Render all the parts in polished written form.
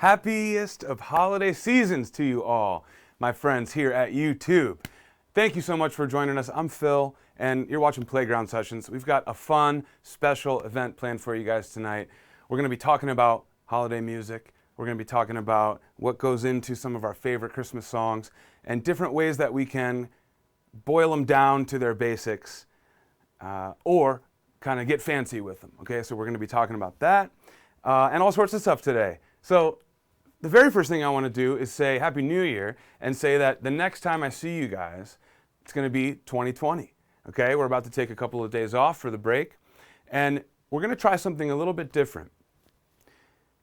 Happiest of holiday seasons to you all, my friends here at YouTube. Thank you so much for joining us. I'm Phil, and you're watching Playground Sessions. We've got a fun, special event planned for you guys tonight. We're going to be talking about holiday music. We're going to be talking about what goes into some of our favorite Christmas songs and different ways that we can boil them down to their basics or kind of get fancy with them. Okay, so we're going to be talking about that and all sorts of stuff today. So the very first thing I want to do is say Happy New Year and say that the next time I see you guys, it's going to be 2020. Okay, we're about to take a couple of days off for the break, and we're going to try something a little bit different.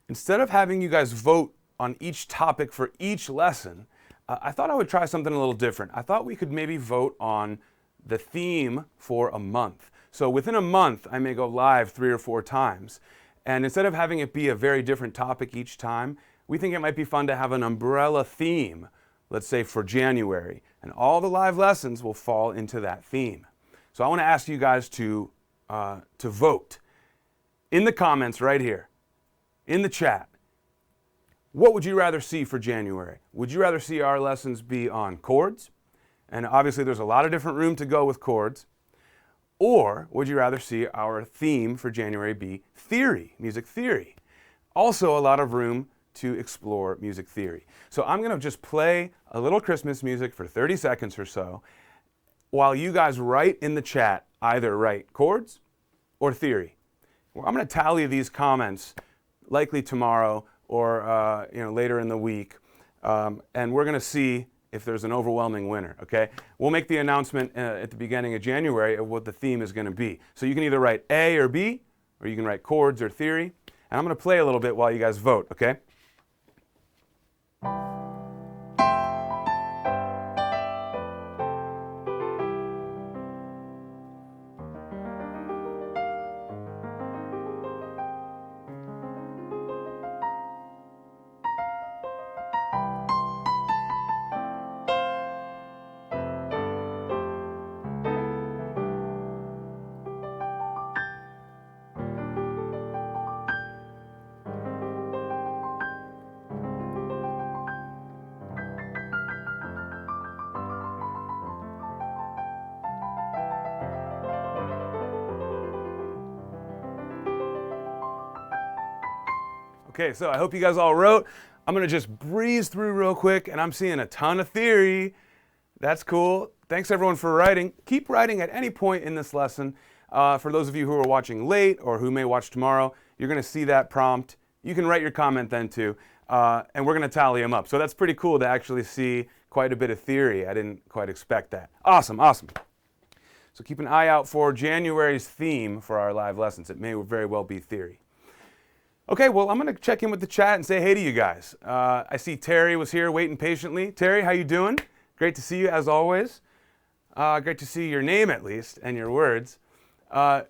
Instead of having you guys vote on each topic for each lesson, I thought I would try something a little different. I thought we could maybe vote on the theme for a month. So within a month, I may go live 3 or 4 times. And instead of having it be a very different topic each time, we think it might be fun to have an umbrella theme, let's say for January. And all the live lessons will fall into that theme. So I want to ask you guys to vote in the comments right here, in the chat. What would you rather see for January? Would you rather see our lessons be on chords? And obviously there's a lot of different room to go with chords. Or would you rather see our theme for January be theory, music theory? Also a lot of room to explore music theory. So I'm going to just play a little Christmas music for 30 seconds or so while you guys write in the chat, either write chords or theory. Well, I'm going to tally these comments likely tomorrow or later in the week, and we're going to see if there's an overwhelming winner, okay? We'll make the announcement at the beginning of January of what the theme is going to be. So you can either write A or B, or you can write chords or theory. And I'm going to play a little bit while you guys vote, okay? Okay, so I hope you guys all wrote. I'm going to just breeze through real quick, and I'm seeing a ton of theory. That's cool. Thanks everyone for writing. Keep writing at any point in this lesson. For those of you who are watching late or who may watch tomorrow, you're going to see that prompt. You can write your comment then too, and we're going to tally them up. So that's pretty cool to actually see quite a bit of theory. I didn't quite expect that. Awesome, awesome. So keep an eye out for January's theme for our live lessons. It may very well be theory. Okay, well, I'm going to check in with the chat and say hey to you guys. I see Terry was here waiting patiently. Terry, how you doing? Great to see you as always. Great to see your name at least and your words. All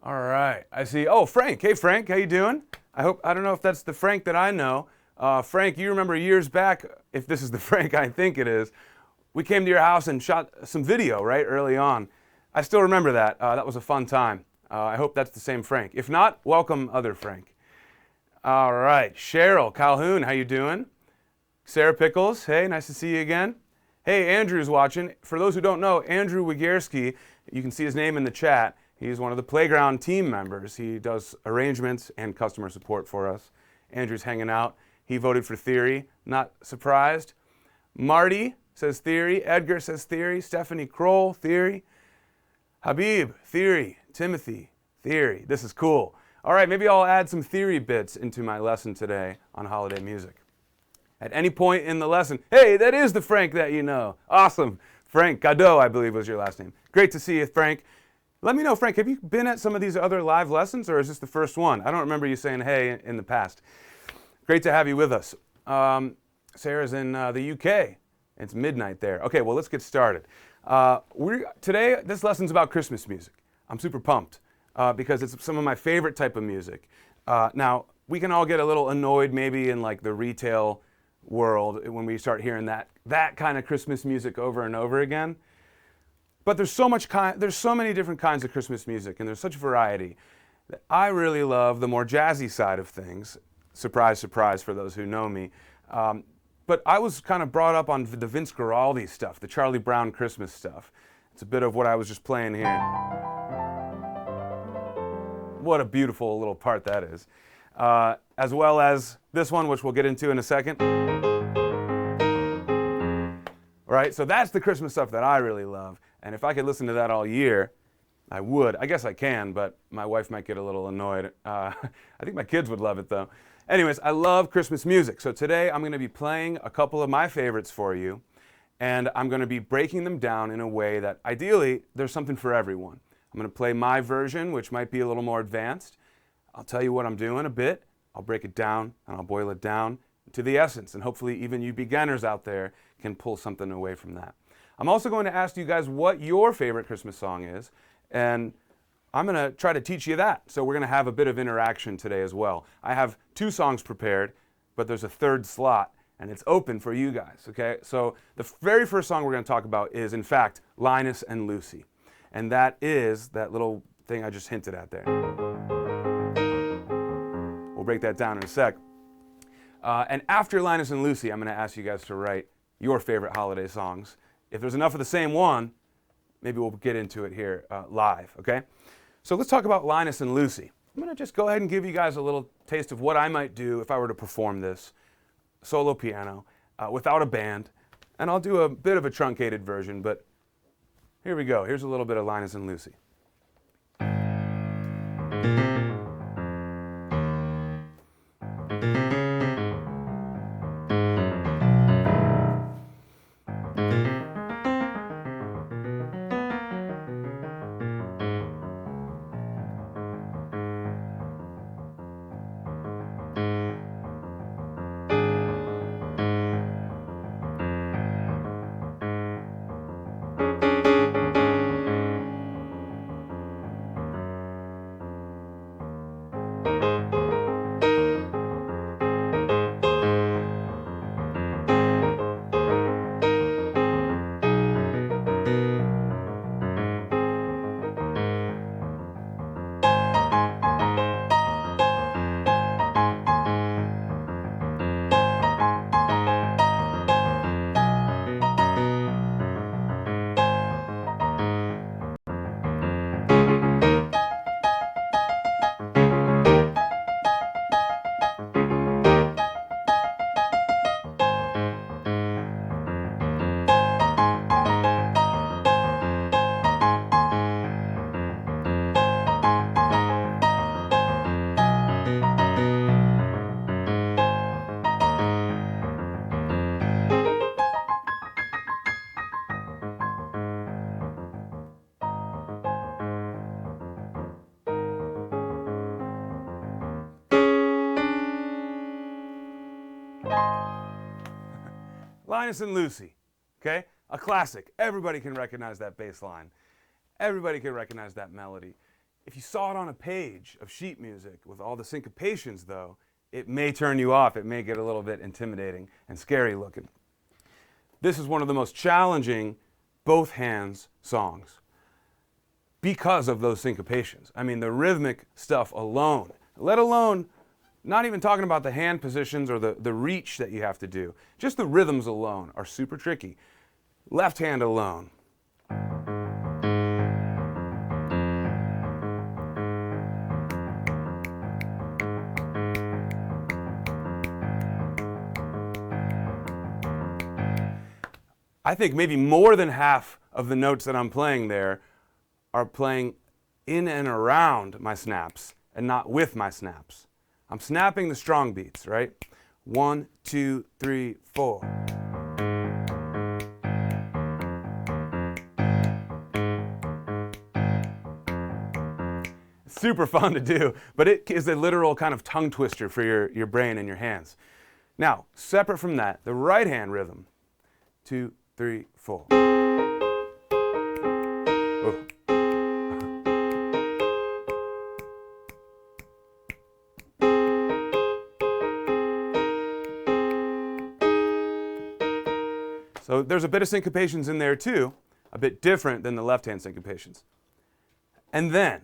right, I see. Oh, Frank. Hey, Frank, how you doing? I don't know if that's the Frank that I know. Frank, you remember years back, if this is the Frank I think it is, we came to your house and shot some video, right, early on. I still remember that. That was a fun time. I hope that's the same Frank. If not, welcome other Frank. All right, Cheryl Calhoun, how you doing? Sarah Pickles, hey, nice to see you again. Hey, Andrew's watching. For those who don't know, Andrew Wigierski, you can see his name in the chat. He's one of the Playground team members. He does arrangements and customer support for us. Andrew's hanging out. He voted for theory, not surprised. Marty says theory. Edgar says theory. Stephanie Kroll, theory. Habib, theory. Timothy, theory. This is cool. All right, maybe I'll add some theory bits into my lesson today on holiday music. At any point in the lesson, hey, that is the Frank that you know. Awesome. Frank Gadot, I believe was your last name. Great to see you, Frank. Let me know, Frank, have you been at some of these other live lessons, or is this the first one? I don't remember you saying hey in the past. Great to have you with us. Sarah's in the UK. It's midnight there. Okay, well, let's get started. Today, this lesson's about Christmas music. I'm super pumped because it's some of my favorite type of music. Now, we can all get a little annoyed maybe in like the retail world when we start hearing that kind of Christmas music over and over again. But there's so many different kinds of Christmas music, and there's such variety that I really love the more jazzy side of things. Surprise, surprise for those who know me. But I was kind of brought up on the Vince Guaraldi stuff, the Charlie Brown Christmas stuff. It's a bit of what I was just playing here. What a beautiful little part that is. As well as this one, which we'll get into in a second. Right, so that's the Christmas stuff that I really love. And if I could listen to that all year, I would. I guess I can, but my wife might get a little annoyed. I think my kids would love it, though. Anyways, I love Christmas music. So today I'm going to be playing a couple of my favorites for you. And I'm going to be breaking them down in a way that, ideally, there's something for everyone. I'm going to play my version, which might be a little more advanced. I'll tell you what I'm doing a bit. I'll break it down, and I'll boil it down to the essence. And hopefully even you beginners out there can pull something away from that. I'm also going to ask you guys what your favorite Christmas song is. And I'm going to try to teach you that. So we're going to have a bit of interaction today as well. I have 2 songs prepared, but there's a 3rd slot, and it's open for you guys, okay? So the very first song we're going to talk about is, in fact, Linus and Lucy. And that is that little thing I just hinted at there. We'll break that down in a sec. And after Linus and Lucy, I'm going to ask you guys to write your favorite holiday songs. If there's enough of the same one, maybe we'll get into it here live, okay? So let's talk about Linus and Lucy. I'm going to just go ahead and give you guys a little taste of what I might do if I were to perform this solo piano without a band. And I'll do a bit of a truncated version, but here we go. Here's a little bit of Linus and Lucy. Linus and Lucy, okay? A classic. Everybody can recognize that bass line. Everybody can recognize that melody. If you saw it on a page of sheet music with all the syncopations, though, it may turn you off. It may get a little bit intimidating and scary looking. This is one of the most challenging both hands songs because of those syncopations. I mean, the rhythmic stuff alone, let alone not even talking about the hand positions or the reach that you have to do. Just the rhythms alone are super tricky. Left hand alone. I think maybe more than half of the notes that I'm playing there are playing in and around my snaps and not with my snaps. I'm snapping the strong beats, right? 1, 2, 3, 4. It's super fun to do, but it is a literal kind of tongue twister for your brain and your hands. Now, separate from that, the right hand rhythm. 2, 3, 4. Oh. So there's a bit of syncopations in there too, a bit different than the left-hand syncopations. And then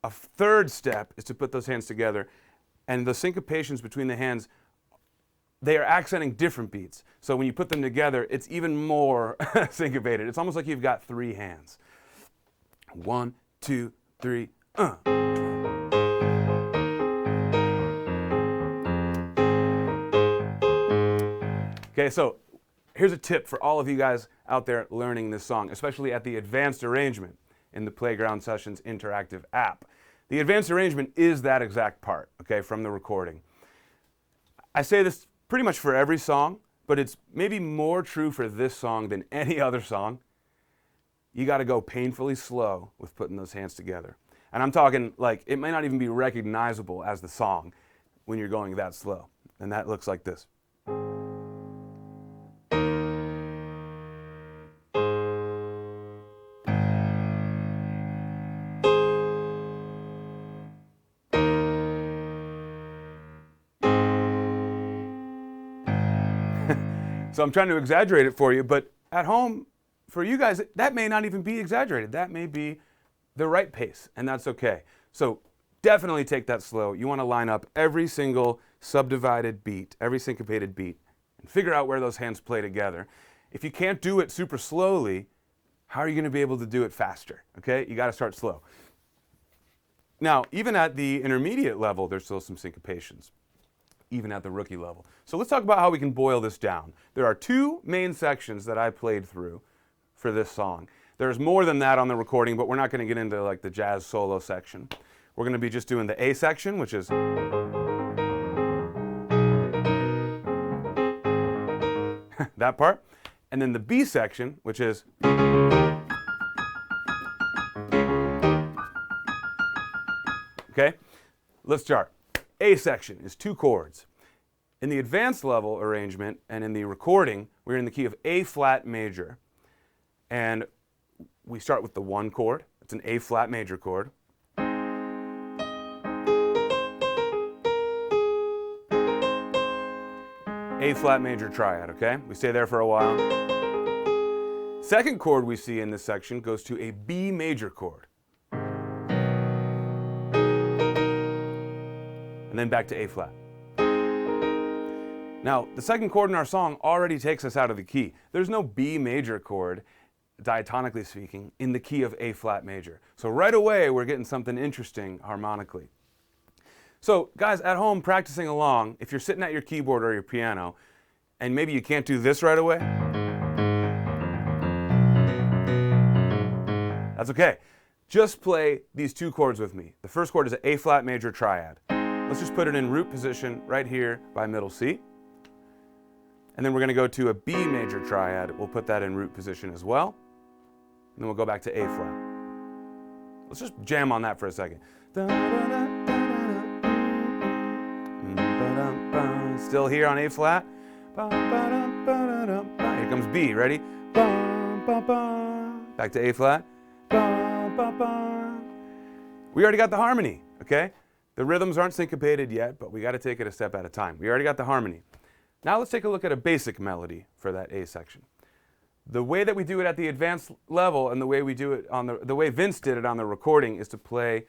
a third step is to put those hands together And the syncopations between the hands, they are accenting different beats. So when you put them together, it's even more syncopated. It's almost like you've got 3 hands. 1, 2, 3, Okay, so here's a tip for all of you guys out there learning this song, especially at the advanced arrangement in the Playground Sessions interactive app. The advanced arrangement is that exact part, okay, from the recording. I say this pretty much for every song, but it's maybe more true for this song than any other song. You got to go painfully slow with putting those hands together. And I'm talking like it may not even be recognizable as the song when you're going that slow. And that looks like this. So I'm trying to exaggerate it for you, but at home, for you guys, that may not even be exaggerated. That may be the right pace, and that's okay. So definitely take that slow. You want to line up every single subdivided beat, every syncopated beat, and figure out where those hands play together. If you can't do it super slowly, how are you going to be able to do it faster? Okay, you got to start slow. Now, even at the intermediate level, there's still some syncopations, even at the rookie level. So let's talk about how we can boil this down. There are 2 main sections that I played through for this song. There's more than that on the recording, but we're not going to get into like the jazz solo section. We're going to be just doing the A section, which is that part, and then the B section, which is okay. Let's start. A section is 2 chords. In the advanced level arrangement and in the recording, we're in the key of A flat major. And we start with the 1 chord. It's an A flat major chord. A flat major triad, okay? We stay there for a while. Second chord we see in this section goes to a B major chord. And then back to A flat. Now, the second chord in our song already takes us out of the key. There's no B major chord, diatonically speaking, in the key of A flat major. So right away, we're getting something interesting harmonically. So guys, at home practicing along, if you're sitting at your keyboard or your piano, and maybe you can't do this right away, that's okay. Just play these 2 chords with me. The first chord is an A flat major triad. Let's just put it in root position right here by middle C. And then we're going to go to a B major triad. We'll put that in root position as well. And then we'll go back to A flat. Let's just jam on that for a second. Still here on A flat. Here comes B. Ready? Back to A flat. We already got the harmony, okay? The rhythms aren't syncopated yet, but we got to take it a step at a time. We already got the harmony. Now let's take a look at a basic melody for that A section. The way that we do it at the advanced level and the way we do it on the way Vince did it on the recording is to play,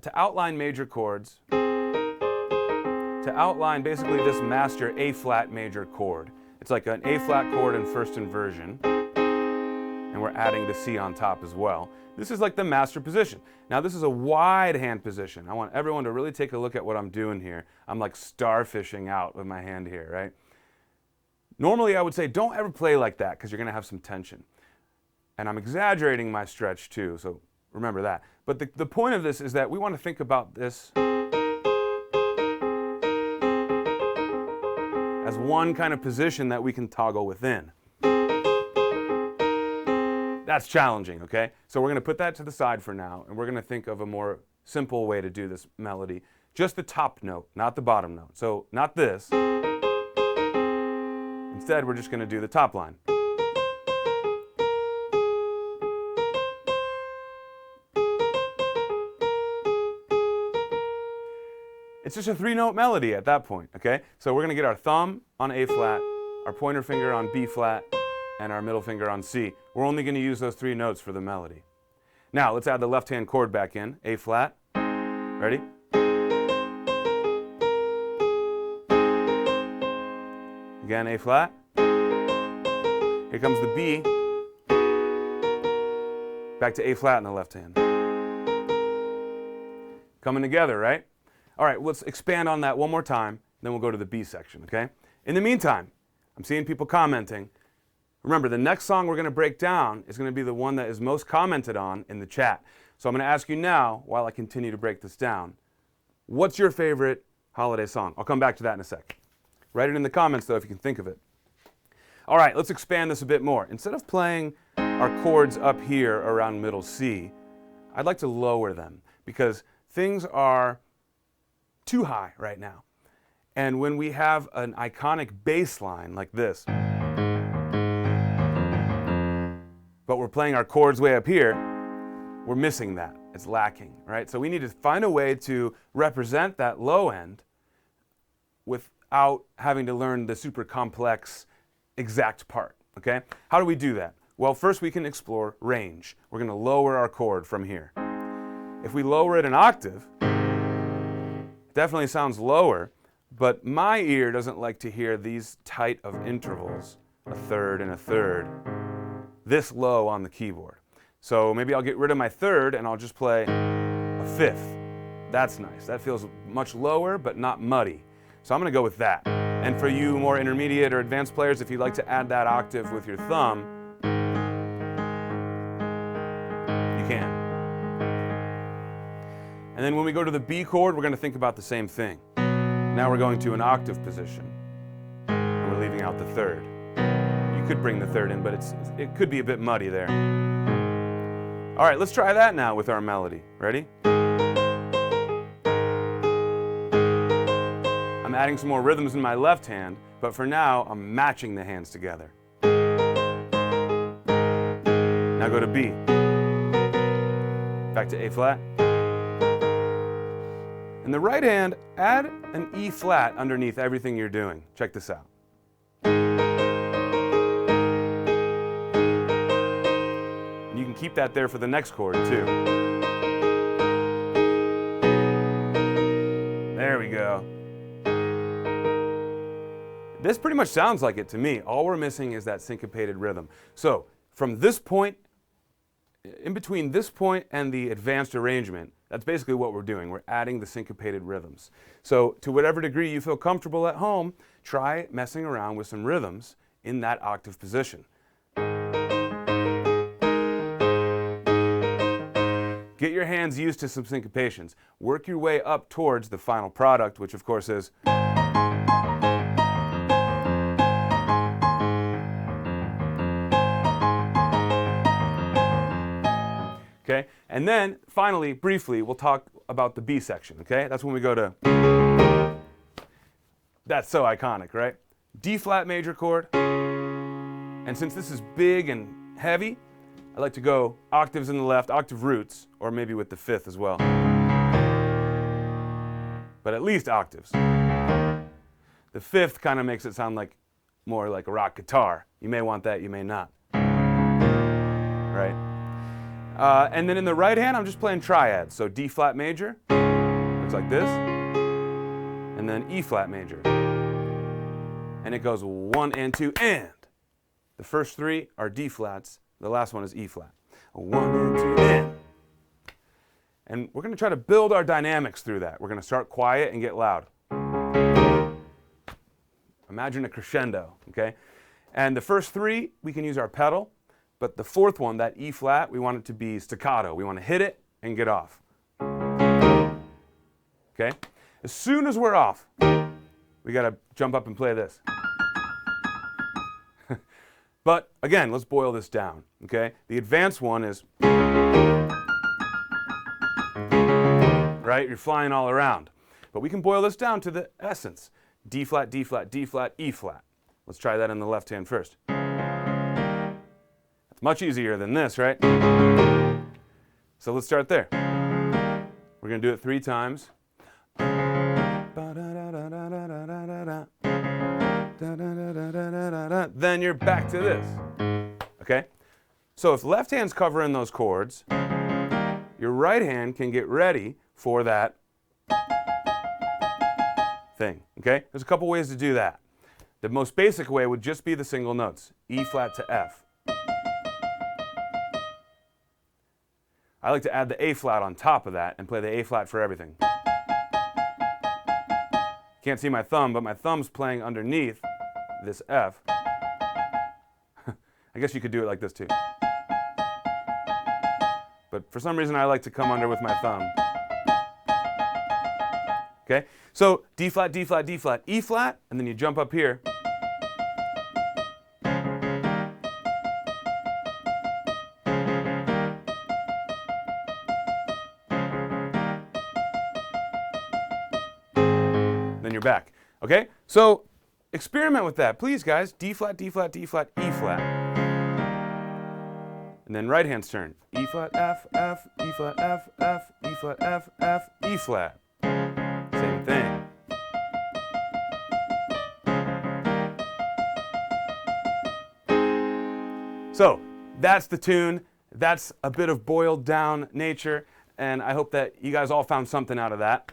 to outline major chords, to outline basically this master A flat major chord. It's like an A flat chord in first inversion, and we're adding the C on top as well. This is like the master position. Now this is a wide hand position. I want everyone to really take a look at what I'm doing here. I'm like starfishing out with my hand here, right? Normally I would say don't ever play like that because you're going to have some tension. And I'm exaggerating my stretch too, so remember that. But the point of this is that we want to think about this as one kind of position that we can toggle within. That's challenging, okay? So we're going to put that to the side for now, and we're going to think of a more simple way to do this melody. Just the top note, not the bottom note. So not this. Instead, we're just going to do the top line. It's just a 3-note melody at that point, okay? So we're going to get our thumb on A flat, our pointer finger on B flat, and our middle finger on C. We're only going to use those 3 notes for the melody. Now, let's add the left hand chord back in, A flat. Ready? Again, A flat. Here comes the B. Back to A flat in the left hand. Coming together, right? All right, let's expand on that one more time, then we'll go to the B section, okay? In the meantime, I'm seeing people commenting. Remember, the next song we're going to break down is going to be the one that is most commented on in the chat. So I'm going to ask you now, while I continue to break this down, what's your favorite holiday song? I'll come back to that in a sec. Write it in the comments, though, if you can think of it. All right, let's expand this a bit more. Instead of playing our chords up here around middle C, I'd like to lower them because things are too high right now. And when we have an iconic bass line like this, but we're playing our chords way up here, we're missing that. It's lacking, right? So we need to find a way to represent that low end without having to learn the super complex exact part, okay? How do we do that? Well, first we can explore range. We're going to lower our chord from here. If we lower it an octave, it definitely sounds lower, but my ear doesn't like to hear these tight of intervals, a third and a third, this low on the keyboard. So maybe I'll get rid of my third and I'll just play a fifth. That's nice. That feels much lower, but not muddy. So I'm going to go with that. And for you more intermediate or advanced players, if you'd like to add that octave with your thumb, you can. And then when we go to the B chord, we're going to think about the same thing. Now we're going to an octave position. And we're leaving out the third. You could bring the third in, but it could be a bit muddy there. All right, let's try that now with our melody. Ready? I'm adding some more rhythms in my left hand, but for now, I'm matching the hands together. Now go to B. Back to A flat. In the right hand, add an E flat underneath everything you're doing. Check this out. And you can keep that there for the next chord, too. There we go. This pretty much sounds like it to me. All we're missing is that syncopated rhythm. So from this point, in between this point and the advanced arrangement, that's basically what we're doing. We're adding the syncopated rhythms. So to whatever degree you feel comfortable at home, try messing around with some rhythms in that octave position. Get your hands used to some syncopations. Work your way up towards the final product, which of course is okay? And then, finally, briefly, we'll talk about the B section, okay? That's when we go to, that's so iconic, right? D flat major chord, and since this is big and heavy, I like to go octaves in the left, octave roots, or maybe with the fifth as well. But at least octaves. The fifth kind of makes it sound like more like a rock guitar. You may want that, you may not. Right? And then in the right hand, I'm just playing triads. So D flat major, looks like this, and then E flat major. And it goes 1 and 2 and. The first three are D flats. The last one is E flat. 1 and 2 and. And we're going to try to build our dynamics through that. We're going to start quiet and get loud. Imagine a crescendo, okay? And the first three, we can use our pedal. But the fourth one, that E flat, we want it to be staccato. We want to hit it and get off. Okay? As soon as we're off, we got to jump up and play this. But again, let's boil this down. Okay? The advanced one is, right? You're flying all around. But we can boil this down to the essence. D flat, D flat, D flat, E flat. Let's try that in the left hand first. Much easier than this, right? So let's start there. We're going to do it 3 times. Then you're back to this. Okay? So if left hand's covering those chords, your right hand can get ready for that thing. Okay? There's a couple ways to do that. The most basic way would just be the single notes, E flat to F. I like to add the A flat on top of that and play the A flat for everything. Can't see my thumb, but my thumb's playing underneath this F. I guess you could do it like this too. But for some reason I like to come under with my thumb. Okay? So D flat, D flat, D flat, E flat, and then you jump up here. Then you're back. Okay? So experiment with that. Please, guys. D flat, D flat, D flat, E flat. And then right hand's turn. E flat, F, F, E flat, F, F, E flat, F, F, E flat. Same thing. So that's the tune. That's a bit of boiled down nature, and I hope that you guys all found something out of that.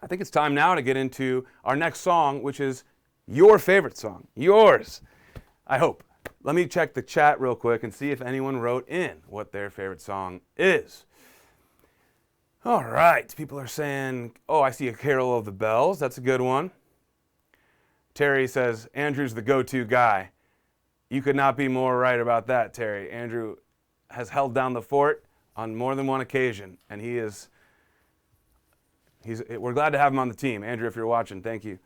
I think it's time now to get into our next song, which is your favorite song. Yours, I hope. Let me check the chat real quick and see if anyone wrote in what their favorite song is. All right, people are saying, oh, I see a Carol of the Bells. That's a good one. Terry says, Andrew's the go-to guy. You could not be more right about that, Terry. Andrew has held down the fort on more than one occasion, and we're glad to have him on the team. Andrew, if you're watching, thank you.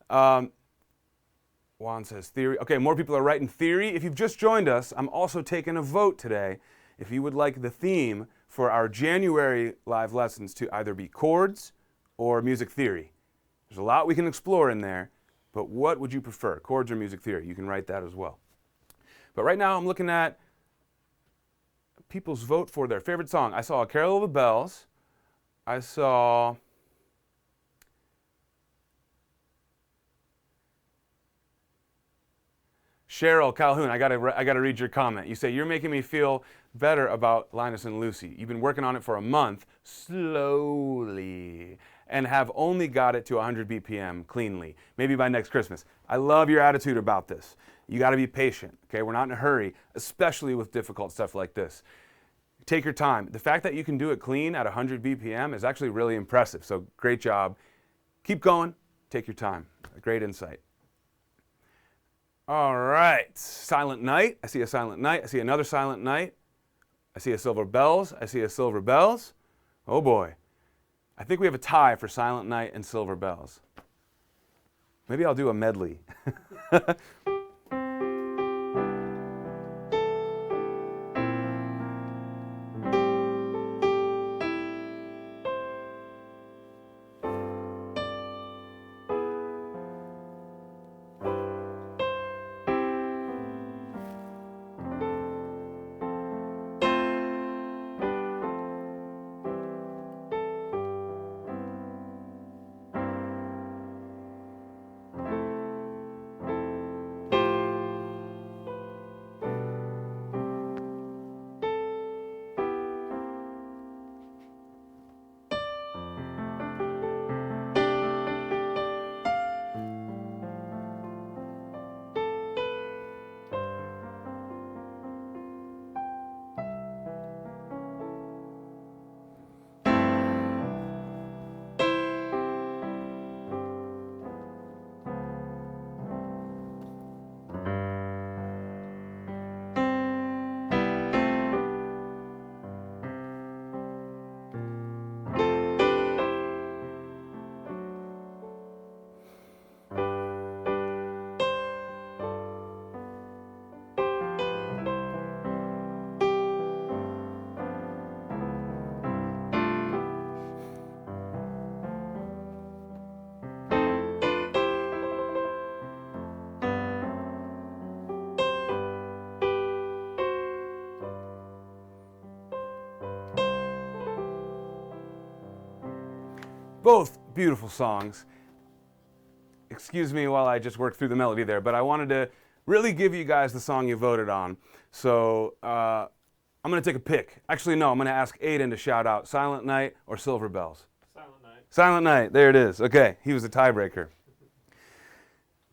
Juan says theory. Okay, more people are writing theory. If you've just joined us, I'm also taking a vote today. If you would like the theme for our January live lessons to either be chords or music theory. There's a lot we can explore in there, but what would you prefer, chords or music theory? You can write that as well. But right now I'm looking at people's vote for their favorite song. I saw a Carol of the Bells. I saw Cheryl Calhoun, I gotta read your comment. You say, you're making me feel better about Linus and Lucy. You've been working on it for a month, slowly, and have only got it to 100 BPM cleanly, maybe by next Christmas. I love your attitude about this. You gotta be patient, okay? We're not in a hurry, especially with difficult stuff like this. Take your time. The fact that you can do it clean at 100 BPM is actually really impressive, so great job. Keep going, take your time. Great insight. All right, Silent Night. I see a Silent Night. I see another Silent Night. I see a Silver Bells. I see a Silver Bells. Oh boy. I think we have a tie for Silent Night and Silver Bells. Maybe I'll do a medley. Both beautiful songs. Excuse me while I just work through the melody there, but I wanted to really give you guys the song you voted on. So I'm going to take a pick. Actually, no, I'm going to ask Aiden to shout out Silent Night or Silver Bells. Silent Night. Silent Night, there it is. Okay, he was a tiebreaker.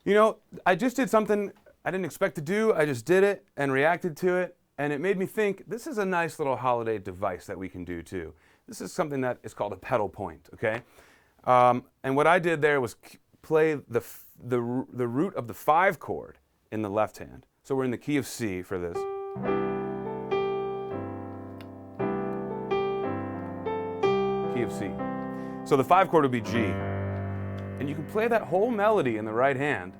You know, I just did something I didn't expect to do. I just did it and reacted to it, and it made me think this is a nice little holiday device that we can do too. This is something that is called a pedal point, okay? And what I did there was play the root of the 5 chord in the left hand. So we're in the key of C for this. Key of C. So the 5 chord would be G. And you can play that whole melody in the right hand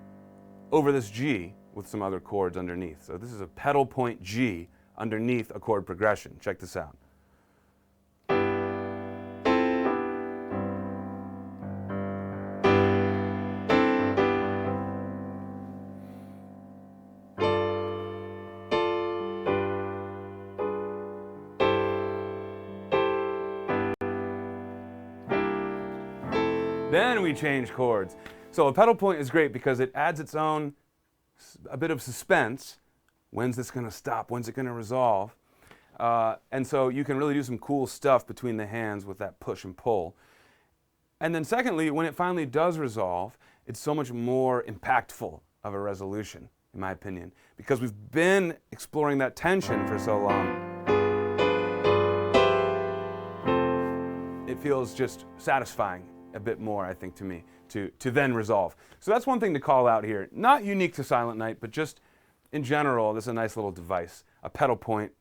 over this G with some other chords underneath. So this is a pedal point G underneath a chord progression. Check this out. Then we change chords. So a pedal point is great because it adds its own, a bit of suspense. When's this going to stop? When's it going to resolve? And so you can really do some cool stuff between the hands with that push and pull. And then secondly, when it finally does resolve, it's so much more impactful of a resolution, in my opinion, because we've been exploring that tension for so long. It feels just satisfying a bit more, I think, to me, to then resolve. So that's one thing to call out here. Not unique to Silent Night, but just in general, this is a nice little device. A pedal point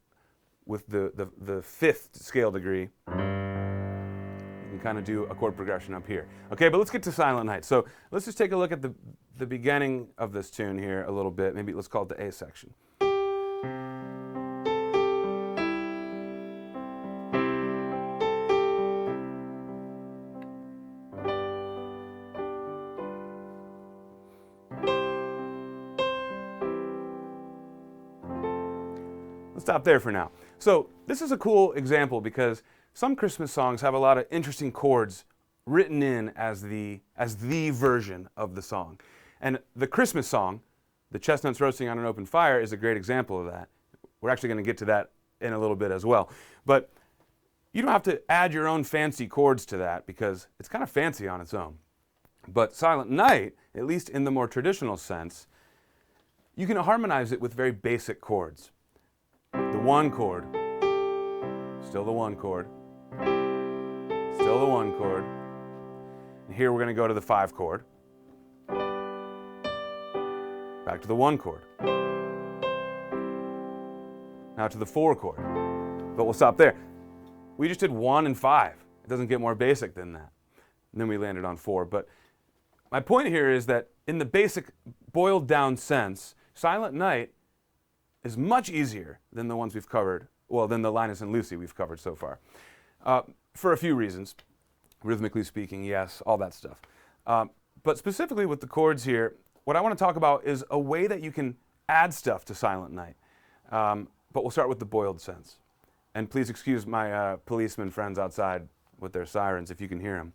with the 5th scale degree. You can kind of do a chord progression up here. Okay, but let's get to Silent Night. So let's just take a look at the beginning of this tune here a little bit. Maybe let's call it the A section. Let's stop there for now. So this is a cool example because some Christmas songs have a lot of interesting chords written in as the version of the song. And the Christmas song, The Chestnuts Roasting on an Open Fire, is a great example of that. We're actually going to get to that in a little bit as well. But you don't have to add your own fancy chords to that because it's kind of fancy on its own. But Silent Night, at least in the more traditional sense, you can harmonize it with very basic chords. The 1 chord, still the 1 chord, still the 1 chord. And here we're going to go to the 5 chord, back to the 1 chord, now to the 4 chord. But we'll stop there. We just did 1 and 5. It doesn't get more basic than that. And then we landed on 4. But my point here is that in the basic, boiled down sense, Silent Night is much easier than the ones we've covered, well, than the Linus and Lucy we've covered so far. For a few reasons. Rhythmically speaking, yes, all that stuff. But specifically with the chords here, what I want to talk about is a way that you can add stuff to Silent Night. But we'll start with the boiled sense. And please excuse my policeman friends outside with their sirens if you can hear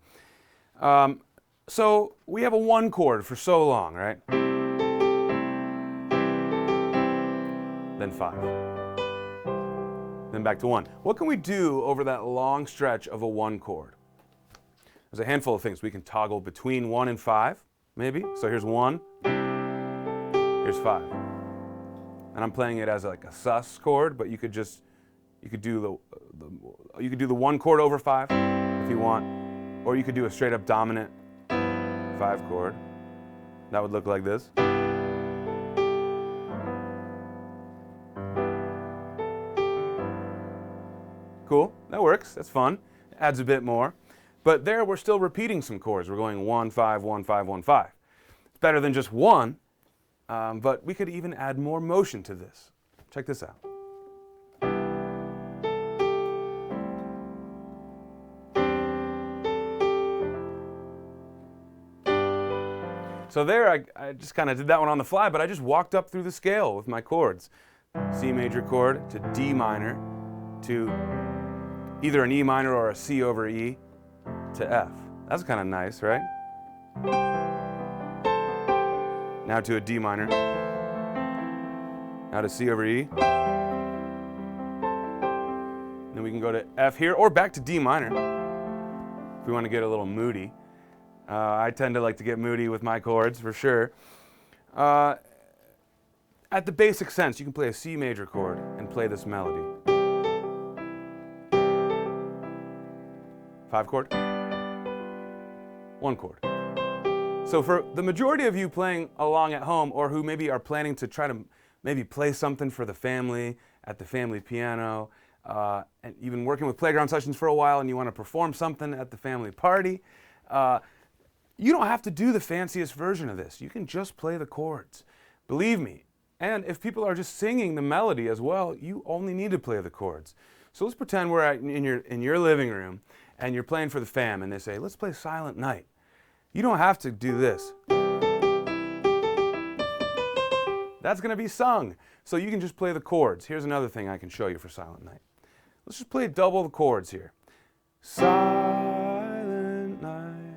them. So we have a 1 chord for so long, right? Then 5. Then back to 1. What can we do over that long stretch of a 1 chord? There's a handful of things. We can toggle between 1 and 5, maybe. So here's 1, here's 5. And I'm playing it as like a sus chord, but you could do the 1 chord over 5 if you want, or you could do a straight up dominant 5 chord. That would look like this. Cool, that works, that's fun. Adds a bit more. But there we're still repeating some chords. We're going 1, 5, 1, 5, 1, 5. It's better than just 1, but we could even add more motion to this. Check this out. So there I just kind of did that one on the fly, but I just walked up through the scale with my chords. C major chord to D minor to either an E minor or a C over E to F. That's kind of nice, right? Now to a D minor. Now to C over E. Then we can go to F here, or back to D minor if we want to get a little moody. I tend to like to get moody with my chords, for sure. Uh, at the basic sense, you can play a C major chord and play this melody. 5 chord, 1 chord. So for the majority of you playing along at home, or who maybe are planning to try to maybe play something for the family at the family piano, and you've been working with playground sessions for a while and you want to perform something at the family party, you don't have to do the fanciest version of this. You can just play the chords. Believe me. And if people are just singing the melody as well, you only need to play the chords. So let's pretend we're in your living room and you're playing for the fam and they say, let's play Silent Night. You don't have to do this. That's going to be sung. So you can just play the chords. Here's another thing I can show you for Silent Night. Let's just play double the chords here. Silent night,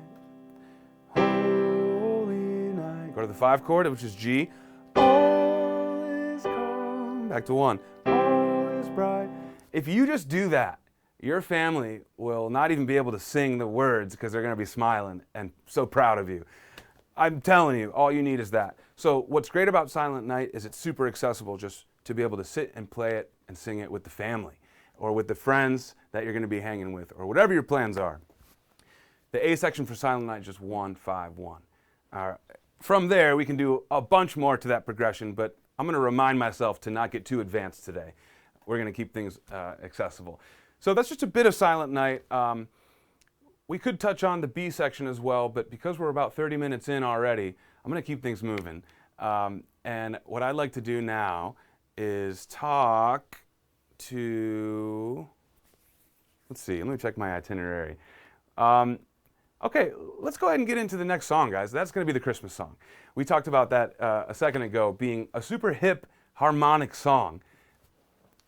holy night. Go to the 5 chord, which is G. All is calm. Back to 1. All is bright. If you just do that, your family will not even be able to sing the words because they're going to be smiling and so proud of you. I'm telling you, all you need is that. So what's great about Silent Night is it's super accessible just to be able to sit and play it and sing it with the family or with the friends that you're going to be hanging with or whatever your plans are. The A section for Silent Night is just 1, 5, 1. From there, we can do a bunch more to that progression, but I'm going to remind myself to not get too advanced today. We're going to keep things accessible. So that's just a bit of Silent Night. We could touch on the B section as well, but because we're about 30 minutes in already, I'm going to keep things moving. And what I'd like to do now is talk to, let's see, let me check my itinerary. Okay, let's go ahead and get into the next song, guys. That's going to be the Christmas song. We talked about that a second ago being a super hip harmonic song.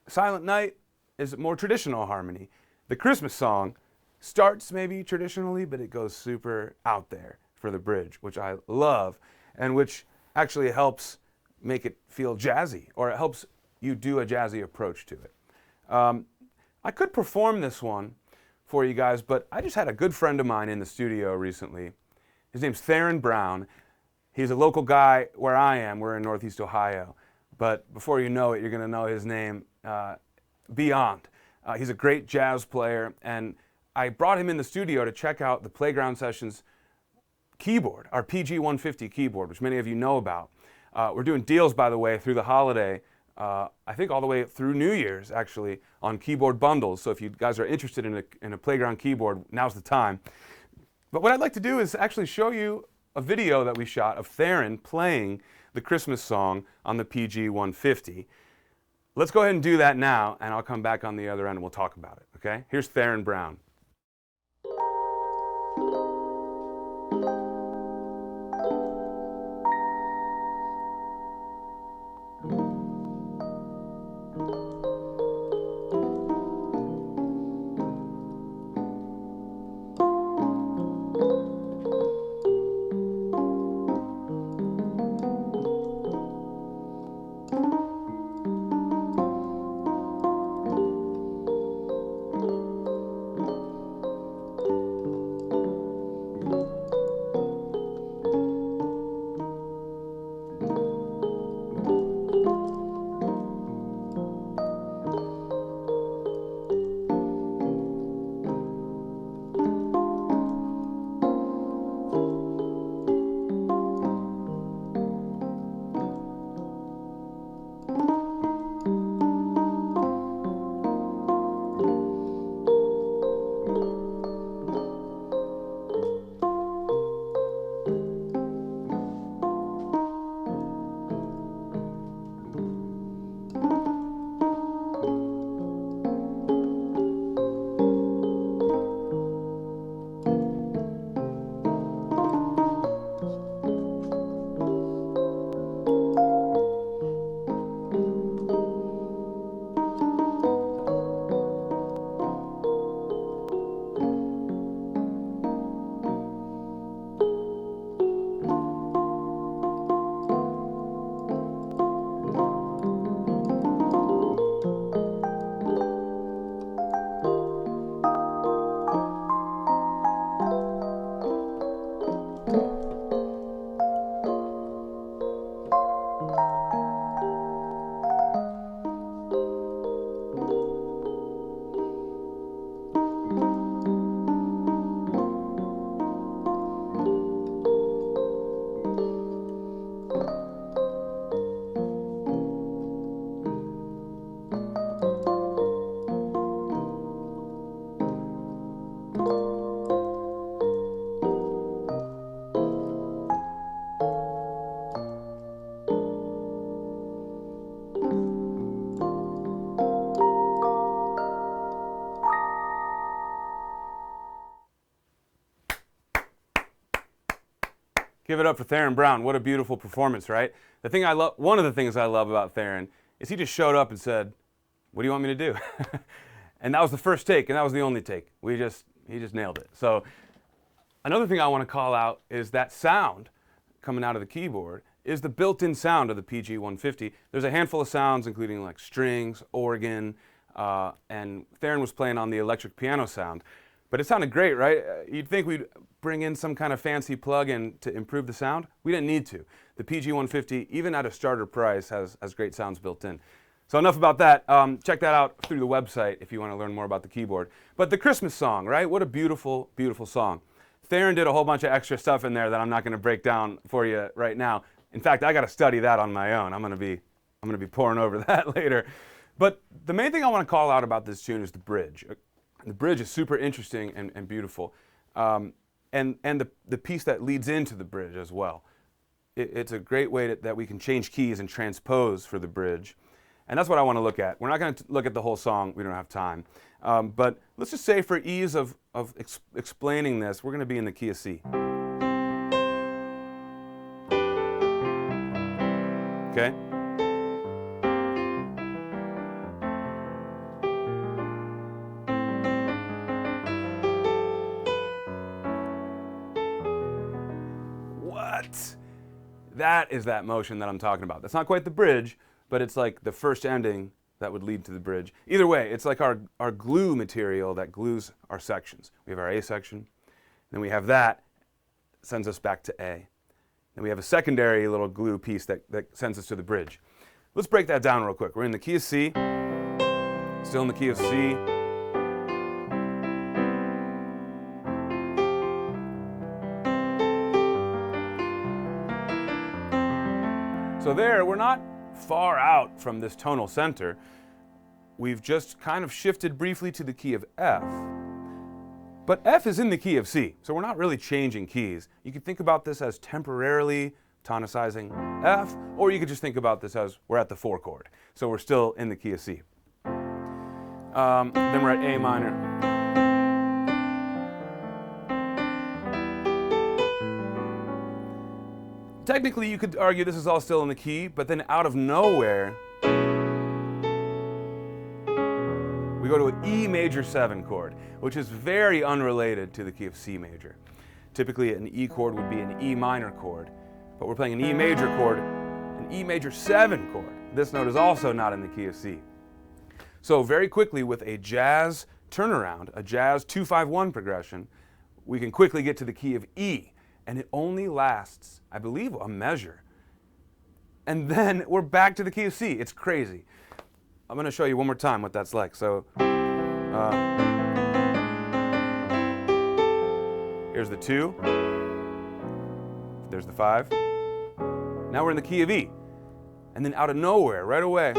Silent Night is more traditional harmony. The Christmas song starts maybe traditionally, but it goes super out there for the bridge, which I love, and which actually helps make it feel jazzy, or it helps you do a jazzy approach to it. I could perform this one for you guys, but I just had a good friend of mine in the studio recently. His name's Theron Brown. He's a local guy where I am. We're in Northeast Ohio. But before you know it, you're going to know his name beyond. He's a great jazz player, and I brought him in the studio to check out the Playground Sessions keyboard, our PG-150 keyboard, which many of you know about. We're doing deals, by the way, through the holiday, I think all the way through New Year's, actually, on keyboard bundles. So if you guys are interested in a Playground keyboard, now's the time. But what I'd like to do is actually show you a video that we shot of Theron playing the Christmas song on the PG-150. Let's go ahead and do that now, and I'll come back on the other end and we'll talk about it, okay? Here's Theron Brown. Give it up for Theron Brown. What a beautiful performance, right? One of the things I love about Theron is he just showed up and said, "What do you want me to do?" And that was the first take, and that was the only take. He just nailed it. So another thing I want to call out is that sound coming out of the keyboard is the built-in sound of the PG-150. There's a handful of sounds, including like strings, organ, and Theron was playing on the electric piano sound. But it sounded great, right? You'd think we'd bring in some kind of fancy plug-in to improve the sound. We didn't need to. The PG-150, even at a starter price, has great sounds built in. So enough about that. Check that out through the website if you want to learn more about the keyboard. But the Christmas song, right? What a beautiful, beautiful song. Theron did a whole bunch of extra stuff in there that I'm not going to break down for you right now. In fact, I got to study that on my own. I'm going to be pouring over that later. But the main thing I want to call out about this tune is the bridge. The bridge is super interesting and beautiful, and the piece that leads into the bridge as well. It's a great way that we can change keys and transpose for the bridge, and that's what I want to look at. We're not going to look at the whole song. We don't have time, but let's just say for ease of explaining this, we're going to be in the key of C. Okay. That is that motion that I'm talking about. That's not quite the bridge, but it's like the first ending that would lead to the bridge. Either way, it's like our glue material that glues our sections. We have our A section, then we have that sends us back to A. Then we have a secondary little glue piece that sends us to the bridge. Let's break that down real quick. We're in the key of C, still in the key of C. So there, we're not far out from this tonal center. We've just kind of shifted briefly to the key of F. But F is in the key of C, so we're not really changing keys. You could think about this as temporarily tonicizing F, or you could just think about this as we're at the 4 chord. So we're still in the key of C. Then we're at A minor. Technically, you could argue this is all still in the key, but then out of nowhere, we go to an E major 7 chord, which is very unrelated to the key of C major. Typically, an E chord would be an E minor chord, but we're playing an E major chord, an E major 7 chord. This note is also not in the key of C. So very quickly, with a jazz turnaround, a jazz 2-5-1 progression, we can quickly get to the key of E. And it only lasts, I believe, a measure. And then we're back to the key of C. It's crazy. I'm going to show you one more time what that's like. So here's the 2. There's the 5. Now we're in the key of E. And then out of nowhere, right away.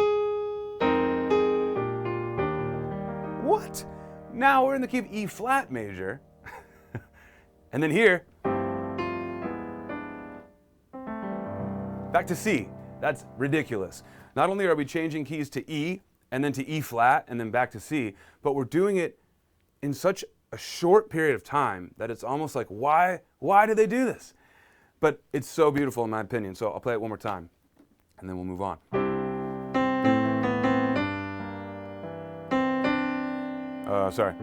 What? Now we're in the key of E flat major. And then here, back to C. That's ridiculous. Not only are we changing keys to E, and then to E flat, and then back to C, but we're doing it in such a short period of time that it's almost like, why did they do this? But it's so beautiful in my opinion, so I'll play it one more time, and then we'll move on. Sorry.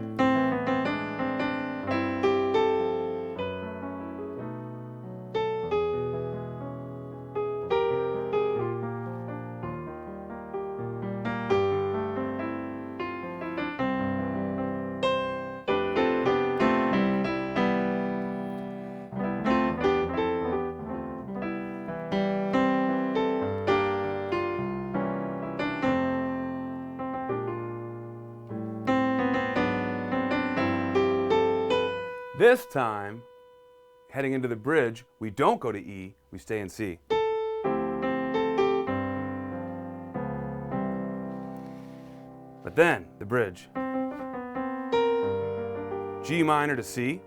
This time, heading into the bridge, we don't go to E, we stay in C. But then, the bridge. G minor to C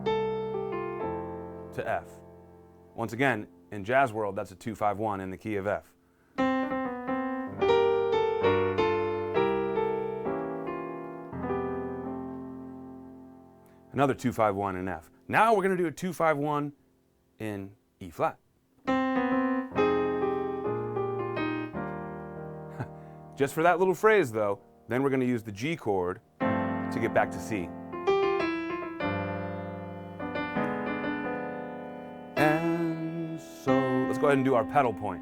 to F. Once again, in jazz world, that's a 2-5-1 in the key of F. Another 2-5-1 in F. Now we're going to do a 2-5-1 in E flat. Just for that little phrase though, then we're going to use the G chord to get back to C. And so let's go ahead and do our pedal point.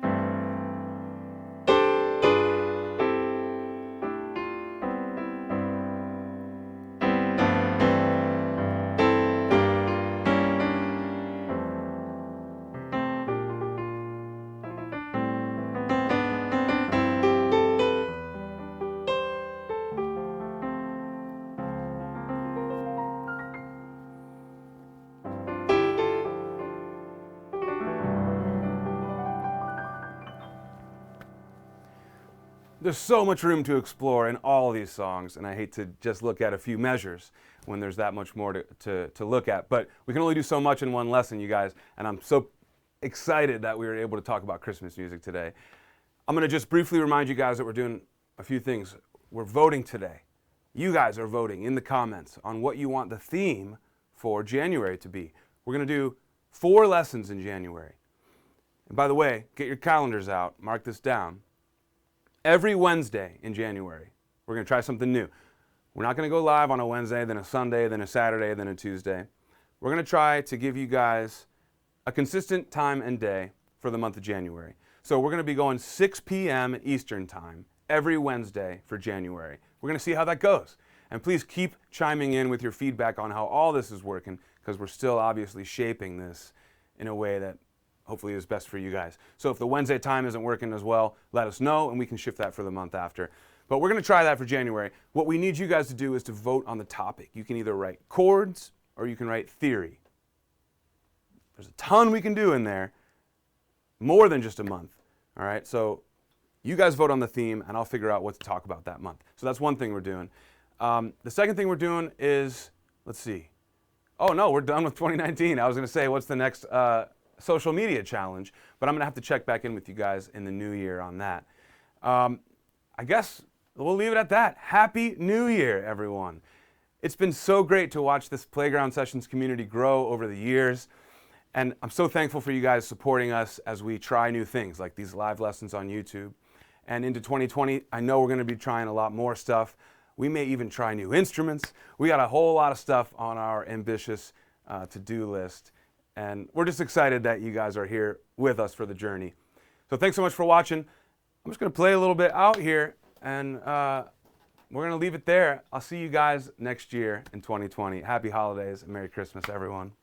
There's so much room to explore in all these songs, and I hate to just look at a few measures when there's that much more to look at. But we can only do so much in one lesson, you guys, and I'm so excited that we were able to talk about Christmas music today. I'm going to just briefly remind you guys that we're doing a few things. We're voting today. You guys are voting in the comments on what you want the theme for January to be. We're going to do 4 lessons in January. And by the way, get your calendars out, mark this down. Every Wednesday in January, we're going to try something new. We're not going to go live on a Wednesday, then a Sunday, then a Saturday, then a Tuesday. We're going to try to give you guys a consistent time and day for the month of January. So we're going to be going 6 p.m. Eastern Time every Wednesday for January. We're going to see how that goes. And please keep chiming in with your feedback on how all this is working, because we're still obviously shaping this in a way that hopefully is best for you guys. So if the Wednesday time isn't working as well, let us know and we can shift that for the month after. But we're going to try that for January. What we need you guys to do is to vote on the topic. You can either write chords or you can write theory. There's a ton we can do in there, more than just a month. All right, so you guys vote on the theme and I'll figure out what to talk about that month. So that's one thing we're doing. The second thing we're doing is, let's see. Oh no, we're done with 2019. I was going to say, what's the next social media challenge, but I'm going to have to check back in with you guys in the new year on that. I guess we'll leave it at that. Happy New Year, everyone. It's been so great to watch this Playground Sessions community grow over the years, and I'm so thankful for you guys supporting us as we try new things like these live lessons on YouTube. And into 2020, I know we're going to be trying a lot more stuff. We may even try new instruments. We got a whole lot of stuff on our ambitious to-do list. And we're just excited that you guys are here with us for the journey. So thanks so much for watching. I'm just going to play a little bit out here, and we're going to leave it there. I'll see you guys next year in 2020. Happy holidays and Merry Christmas, everyone.